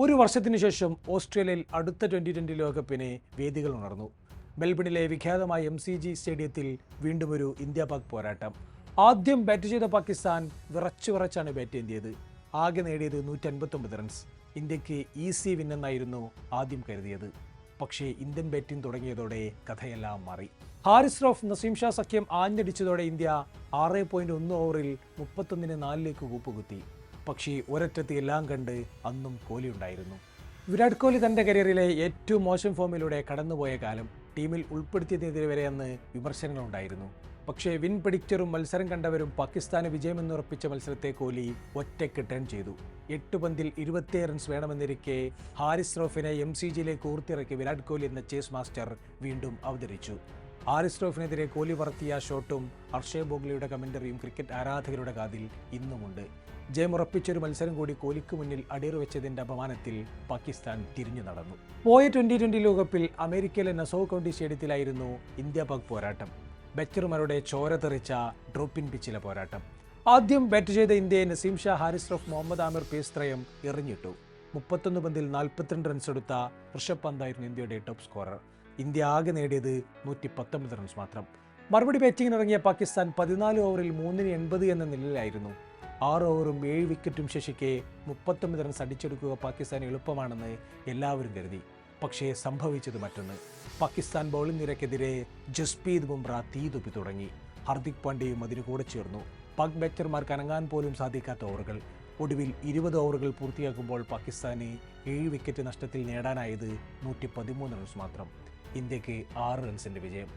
ഒരു വർഷത്തിനു ശേഷം ഓസ്ട്രേലിയയിൽ അടുത്ത 2020 ലോകകപ്പിന് വേദികൾ ഉണർന്നു. മെൽബണിലെ വിഖ്യാതമായ MCG സ്റ്റേഡിയത്തിൽ വീണ്ടും ഒരു ഇന്ത്യ-പാക് പോരാട്ടം. ആദ്യം ബാറ്റ് ചെയ്ത പാകിസ്ഥാൻ വിറച്ചാണ് ബാറ്റ് ചെയ്തത്. ആകെ നേടിയത് 159 റൺസ്. ഇന്ത്യക്ക് ഈസി വിന്നെന്നായിരുന്നു ആദ്യം കരുതിയത്. പക്ഷേ ഇന്ത്യൻ ബാറ്റിംഗ് തുടങ്ങിയതോടെ കഥയെല്ലാം മാറി. ഹാരിസ് റൌഫ് നസീം ഷാ സഖ്യം ആഞ്ഞടിച്ചതോടെ ഇന്ത്യ 6.1 ഓവറിൽ 31-4 കൂപ്പുകുത്തി. പക്ഷേ ഒരറ്റത്ത് എല്ലാം കണ്ട് അന്നും കോഹ്ലി ഉണ്ടായിരുന്നു. വിരാട് കോഹ്ലി തൻ്റെ കരിയറിലെ ഏറ്റവും മോശം ഫോമിലൂടെ കടന്നുപോയ കാലം. ടീമിൽ ഉൾപ്പെടുത്തിയതിനെതിരെ വരെ അന്ന് വിമർശനങ്ങളുണ്ടായിരുന്നു. പക്ഷേ വിൻ പ്രഡിക്റ്ററും മത്സരം കണ്ടവരും പാകിസ്ഥാന് വിജയമെന്നുറപ്പിച്ച മത്സരത്തെ കോഹ്ലി ഒറ്റയ്ക്ക് ടേൺ ചെയ്തു. 8 പന്തിൽ 27 റൺസ് വേണമെന്നിരിക്കെ ഹാരിസ് റൌഫിനെ MCGയിലേക്ക് ഊർത്തിറക്കി വിരാട് കോഹ്ലി എന്ന ചേസ് മാസ്റ്റർ വീണ്ടും അവതരിച്ചു. ഹാരിസ് റൌഫിനെതിരെ കോഹ്ലി പറത്തിയ ഷോട്ടും അർഷേയ് ബോഗ്ലിയുടെ കമന്ററിയും ക്രിക്കറ്റ് ആരാധകരുടെ കാതിൽ ഇന്നുമുണ്ട്. ജയമുറപ്പിച്ചൊരു മത്സരം കൂടി കോഹ്ലിക്ക് മുന്നിൽ അടിയറവെച്ചതിന്റെ അപമാനത്തിൽ പാകിസ്ഥാൻ തിരിഞ്ഞു നടന്നു. പോയ 2020 ലോകകപ്പിൽ അമേരിക്കയിലെ നസൗ കൗണ്ടി സ്റ്റേഡിയത്തിലായിരുന്നു ഇന്ത്യ-പാക് പോരാട്ടം. ബാറ്റർമാരുടെ ചോര തെറിച്ച ഡ്രോപ്പിൻ പിച്ചിലെ പോരാട്ടം. ആദ്യം ബാറ്റ് ചെയ്ത ഇന്ത്യയെ നസീം ഷാ, ഹാരിസ് റൌഫ്, മുഹമ്മദ് ആമിർ പേസ് ത്രയം എറിഞ്ഞിട്ടു. 31 പന്തിൽ 42 റൺസ് എടുത്ത ഋഷഭ് പന്തായിരുന്നു ഇന്ത്യയുടെ ടോപ്പ് സ്കോറർ. ഇന്ത്യ ആകെ നേടിയത് 119 റൺസ് മാത്രം. മറുപടി ബാറ്റിംഗിനിറങ്ങിയ പാകിസ്ഥാൻ 14 ഓവറിൽ 380 എന്ന നിലയിലായിരുന്നു. 6 ഓവറും 7 വിക്കറ്റും ശേഷിക്കെ 39 റൺസ് അടിച്ചെടുക്കുക പാകിസ്ഥാൻ എളുപ്പമാണെന്ന് എല്ലാവരും കരുതി. പക്ഷേ സംഭവിച്ചത് മറ്റൊന്ന്. പാകിസ്ഥാൻ ബൗളിംഗ് നിരക്കെതിരെ ജസ്പ്രീത് ബുംറ തീതുപ്പി തുടങ്ങി. ഹർദിക് പാണ്ഡ്യയും അതിന് കൂടെ ചേർന്നു. പാക് ബാറ്റർമാർക്ക് അനങ്ങാൻ പോലും സാധിക്കാത്ത ഓവറുകൾ. ഒടുവിൽ 20 ഓവറുകൾ പൂർത്തിയാക്കുമ്പോൾ പാകിസ്ഥാന് 7 വിക്കറ്റ് നഷ്ടത്തിൽ നേടാനായത് 113 റൺസ് മാത്രം. ഇന്ത്യക്ക് 6 റൺസിന്റെ വിജയം.